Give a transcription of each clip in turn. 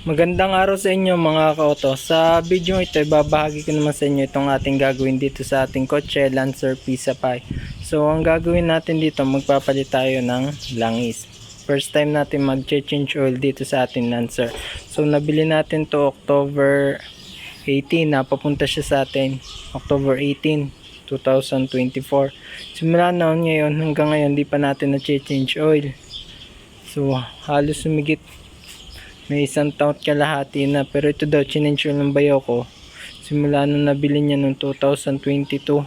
Magandang araw sa inyo mga ka-auto. Sa video ito, babahagi ko naman sa inyo itong ating gagawin dito sa ating kotse, Lancer Pisapay. So, ang gagawin natin dito, magpapalit tayo ng langis. First time natin mag-change oil dito sa ating Lancer. So, nabili natin to October 18, napapunta siya sa atin October 18, 2024. Simula noon ngayon hanggang ngayon, di pa natin na-change oil. So, halos sumigit may isang taon kalahati na, pero ito daw chinench ng bayaw ko simula nung nabili niya noong 2022.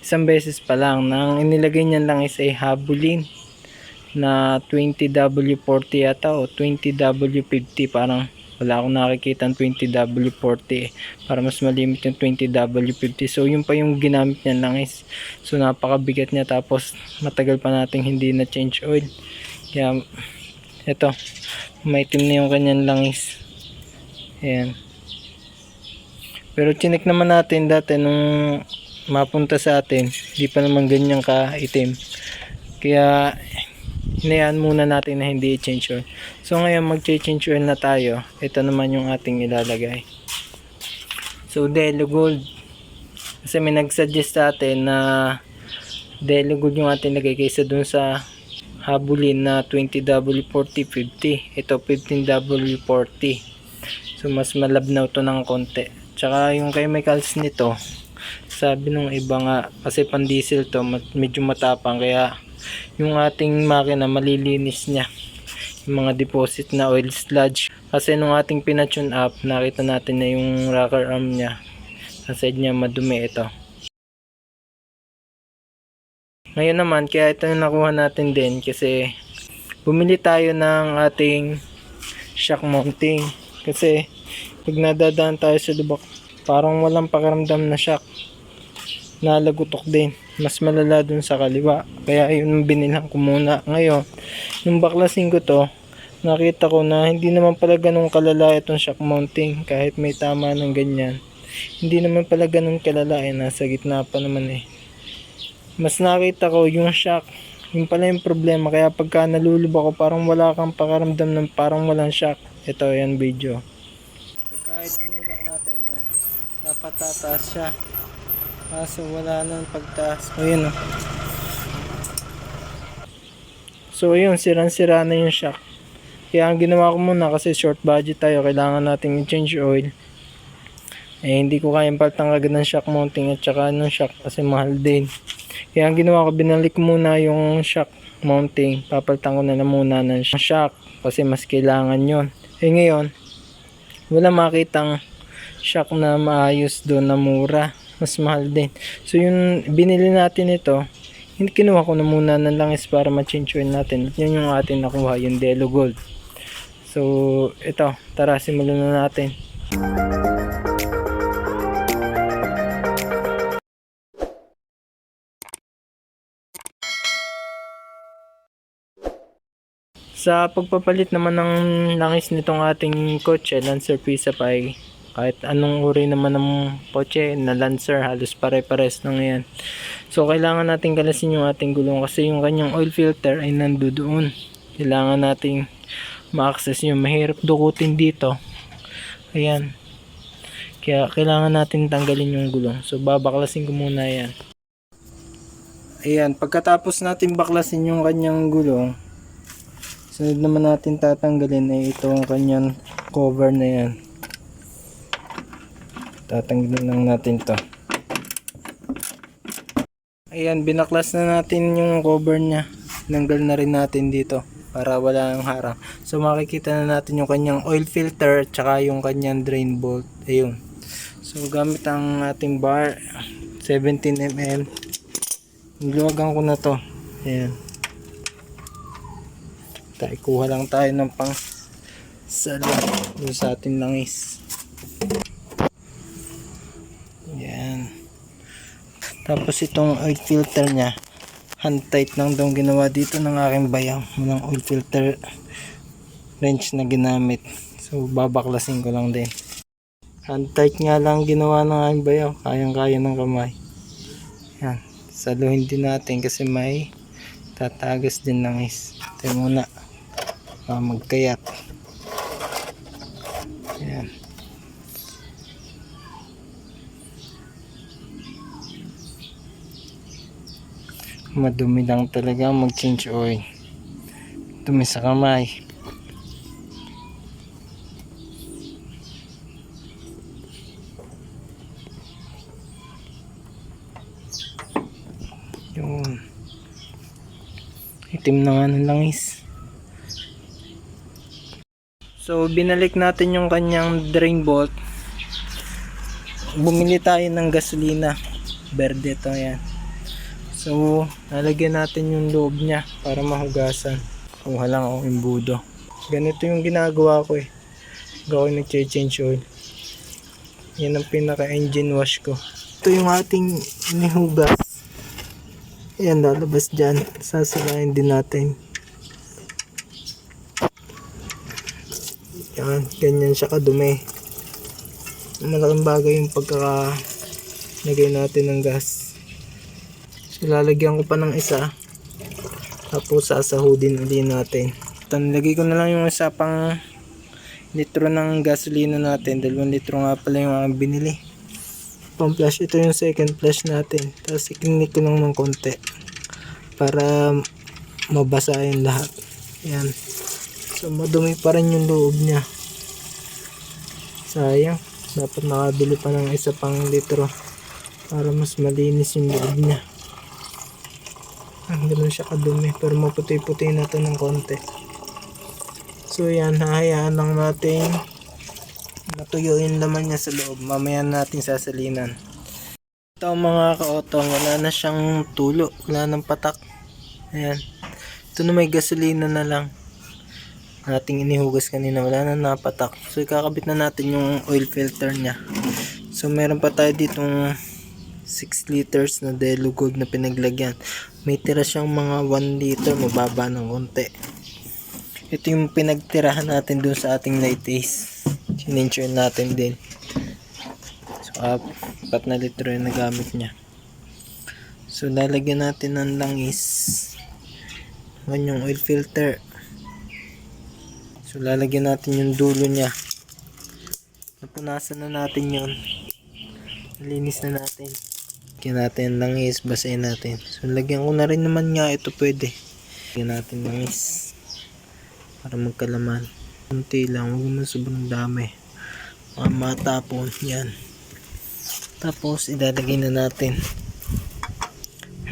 Isang beses pa lang. Nang inilagay niya lang is ay habulin na 20W40 yata o 20W50. Parang wala akong nakikita ng 20W40 para mas malimit yung 20W50. So yun pa yung ginamit niya lang is. So napakabigat niya, tapos matagal pa nating hindi na change oil. Kaya eto, maitim na yung kanyang langis. Ayan. Pero chinek naman natin dati nung mapunta sa atin, hindi pa naman ganyan ka-itim. Kaya hinayaan muna natin na hindi i-change oil. So ngayon mag-change oil na tayo. Ito naman yung ating ilalagay. So Delo Gold. Kasi may nag-suggest sa atin na Delo Gold yung ating lagay kaysa dun sa habulin na 20W40-50. Ito 15W40. So mas malabnaw to ng konti. Tsaka yung chemicals nito, sabi nung iba nga, kasi pan diesel to, medyo matapang, kaya yung ating makina malilinis niya yung mga deposit na oil sludge. Kasi nung ating pinatune up, nakita natin na yung rocker arm niya sa side niya madumi. Ito ngayon naman, kaya ito yung nakuha natin din kasi bumili tayo ng ating shock mounting. Kasi pag nadadaan tayo sa lubak, parang walang pakiramdam na shock, nalagutok din, mas malala dun sa kaliwa. Kaya yun binilhan ko muna. Ngayon nung baklasin ko to, nakita ko na hindi naman pala ganun kalala itong shock mounting. Kahit may tama ng ganyan, hindi naman pala ganun kalala. Nasa gitna pa naman eh. Mas nakita ko yung shock, yung pala yung problema. Kaya pagka nalulubak ko, parang wala kang pakaramdam ng parang walang shock. Ito yan video. Pagka itinulak natin yan, dapat tataas siya. Kaso wala nang pagtaas. O yun o. So yun, sirang-sira na yung shock. Kaya ang ginawa ko muna, kasi short budget tayo, kailangan natin i-change oil. Eh hindi ko kayang paltang agad ng shock mounting at saka ng shock kasi mahal din. Kaya ang ginawa ko, binalik muna yung shock mounting. Papalitan ko na lang muna ng shock kasi mas kailangan yon. Eh ngayon, wala makitang shock na maayos doon na mura. Mas mahal din. So yung binili natin ito, hindi, kinuha ko na muna ng langis para ma-change oil natin. At yun yung atin nakuha, yung Delo Gold. So ito, tara simulan na natin. Sa pagpapalit naman ng langis nitong ating kotse, Lancer Pisapay, kahit anong uri naman ng kotse na Lancer, halos pare-pares lang yan. So kailangan natin kalasin yung ating gulong kasi yung kanyang oil filter ay nandoon. Kailangan nating ma-access yung, mahirap dukutin dito. Ayan. Kaya kailangan natin tanggalin yung gulong. So babaklasin ko muna yan. Ayan, pagkatapos natin baklasin yung kanyang gulong, sunod naman natin tatanggalin ay itong kanyang cover na yan. Tatanggalin lang natin to. Ayan, binaklas na natin yung cover nya. Tinanggal na rin natin dito para wala nang harang. So makikita na natin yung kanyang oil filter at saka yung kanyang drain bolt. Ayun. So gamit ang ating bar 17mm, niluwagan ko na to. Ayan, kuha lang tayo ng pang salo sa ating langis. Yan. Tapos itong oil filter nya, hand tight lang daw ginawa dito ng aking bayaw. Walang oil filter wrench na ginamit. So babaklasin ko lang din. Hand tight nga lang ginawa ng aking bayaw. Kayang kaya ng kamay. Yan. Saluhin din natin kasi may tatagas din langis. Ito muna magkayat. Ayan. Madumi lang talaga mag-change oil. Dumi sa kamay. Yun. Itim na nga ng langis. So binalik natin yung kanyang drain bolt. Bumili tayo ng gasolina. Berde to, yan. So lalagyan natin yung loob niya para mahugasan. Kuha lang ako imbudo. Ganito yung ginagawa ko eh. Ako nag-change oil. Yan ang pinaka engine wash ko. Ito yung ating inihugas. Ayan, lalabas dyan. Sasalain din natin. Yan, ganyan siya kadumi. Malaking bagay yung pagkakalagay natin ng gas. So lalagyan ko pa ng isa. Tapos sasahudin ulit natin. Nilagay ko na lang yung isa pang litro ng gasolina natin. 2 litro nga pala yung binili. Pang flush, ito yung second flush natin. Tapos ikinik ko lang ng konti para mabasahin lahat. Yan. So madumi pa rin yung loob niya. Sayang. Dapat nakabili pa ng isa pang litro para mas malinis yung loob niya. Ganun siya kadumi, pero maputi-puti na to ng konti. So yan, hahayaan lang natin matuyo yung laman niya sa loob. Mamaya natin sasalinan. Ito mga ka-auto, wala na siyang tulo, wala nang patak. Ayan, ito na may gasolina na lang. Ating inihugas kanina, wala na napatak. So ikakabit na natin yung oil filter niya. So meron pa tayo ditong 6 liters na Delo Gold na pinaglagyan. May tira siyang mga 1 liter, mababa ng konti. Ito yung pinagtirahan natin dun sa ating light ace. Sinensure natin din. So 4 na litro yung nagamit niya. So lalagyan natin ng langis. Yung oil filter. So lalagyan natin yung dulo niya. Napunasan na natin yun. Linis na natin. Lagyan natin langis, basahin natin. So lagyan ko na rin naman nga ito, pwede. Lagyan natin langis para magkalaman. Kunti lang, huwag na sobrang dami. Matapon, yan. Tapos ilalagay na natin.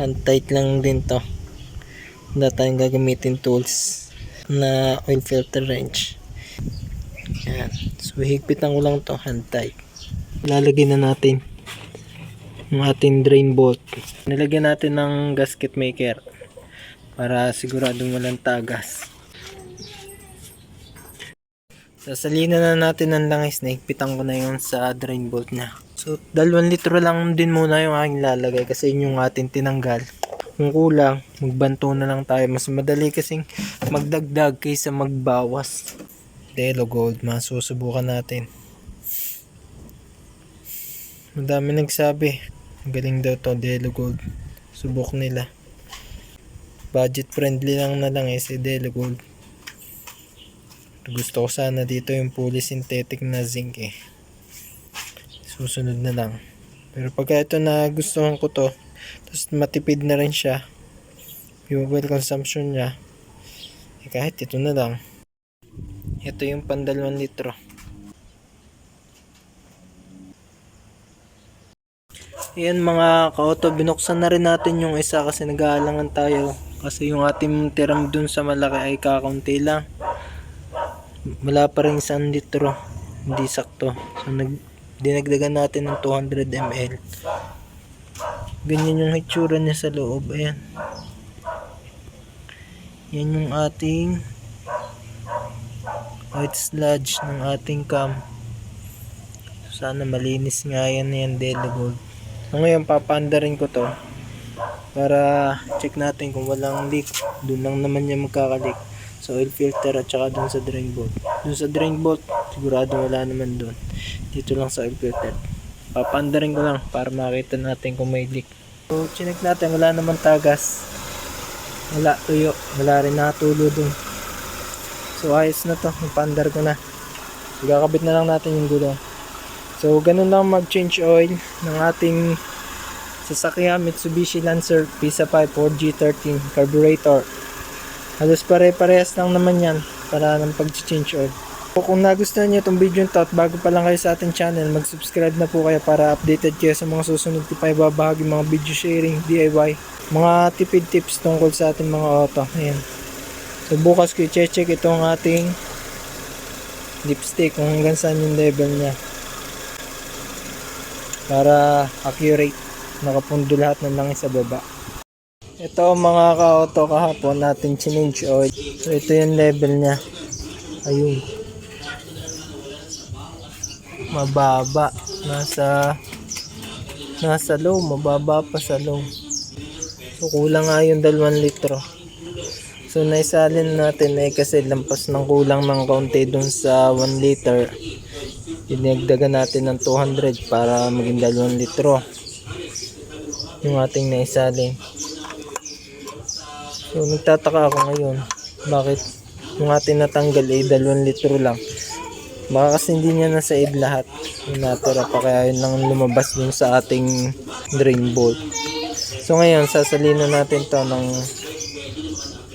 Hand tight lang din to. Wala tayong gagamitin tools na oil filter wrench. Yan. So higpitan ko lang to, hand tight. Ilalagay na natin yung ating drain bolt. Nilagyan natin ng gasket maker para siguradong walang tagas. Sasalinan na natin ng langis. Naigpitan ko na yun sa drain bolt nya. So 2 litro lang din muna yung aking lalagay kasi yun yung ating tinanggal. Kung kulang, magbanto na lang tayo. Mas madali kasing magdagdag kaysa magbawas. Delo Gold, masusubukan natin. Madami nagsabi galing daw to, Delo Gold. Subok nila. Budget friendly lang na lang si Delo Gold. Gusto ko sana dito yung synthetic na zinc Susunod na lang. Pero pagka ito na gustuhan ko to, tapos matipid na rin siya, yung fuel consumption niya, kahit ito na lang. Ito yung pang 2 litro. Ayan mga ka-auto, binuksan na rin natin yung isa kasi nag-aalangan tayo. Kasi yung ating tiram dun sa malaki ay kakaunti lang. Wala pa rin 1 litro. Hindi sakto. So dinagdagan natin ng 200 ml. Ganyan yung hitsura niya sa loob. Ayan. Yan yung ating white sludge ng ating cam. Sana malinis nga yan Delo Gold. So ngayon papaandarin ko to para check natin kung walang leak. Doon lang naman niya magkakalik sa oil filter at saka doon sa drain bolt. Doon sa drain bolt sigurado wala naman doon. Dito lang sa oil filter. Papaandarin ko lang para makita natin kung may leak. So check natin, wala naman tagas. Wala tuyo, wala rin natulo doon. So ayos na to, papaandar ko na. Gagabit na lang natin yung gulong. So ganun lang mag-change oil ng ating sasakyan Mitsubishi Lancer PISA 5 4G13 carburetor. Halos pare-parehas lang naman yan para ng pag-change oil. So, kung nagustuhan nyo itong video nito at bago pa lang kayo sa ating channel, mag-subscribe na po kayo para updated kayo sa mga susunod ko pa ibabahagi mga video sharing, DIY, mga tipid tips tungkol sa ating mga auto. Ayan. So bukas ko i-check itong ating dipstick kung hanggang saan yung level niya para accurate, nakapundo lahat ng langis sa baba. Ito mga ka-auto, kahapon natin change oil. So ito yung level niya. Ayun. Mababa. Nasa low. Mababa pa sa low. So kulang nga yung 2 litro. So naisalin natin kasi lampas ng kulang ng kaunti dun sa 1 liter. Dinagdagan natin ng 200 para maging 2 litro yung ating naisalin. So nagtataka ako ngayon bakit yung ating natanggal 2 litro lang. Baka kasi hindi niya nasaid lahat yung natira pa, kaya yun lang lumabas dun sa ating drain bolt. So ngayon sasalinan natin to ng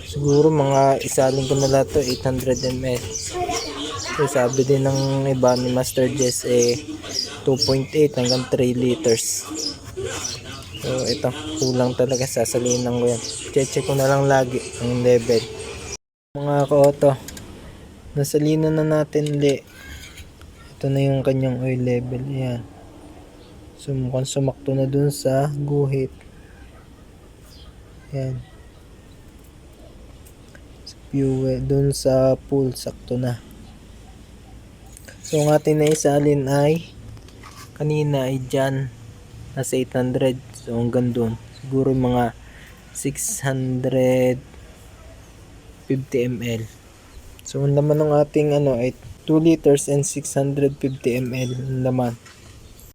siguro mga isalin ko na lahat to 800 ml. So sabi din ng iba ni Master Jess 2.8 hanggang 3 liters. So ito, kulang talaga, sasalinan ko yan. Check ko na lang lagi ang level. Mga ka-auto, nasalinan na natin ulit. Ito na yung kanyang oil level. Ayan. So mukhang sumakto na dun sa guhit. Ayan. Fuel dun sa pool, sakto na. So ang ating naisalin ay kanina ay dyan nasa 800. So hanggang dun siguro mga 650 ml. So ang laman ng ating ay 2 liters and 650 ml ang laman.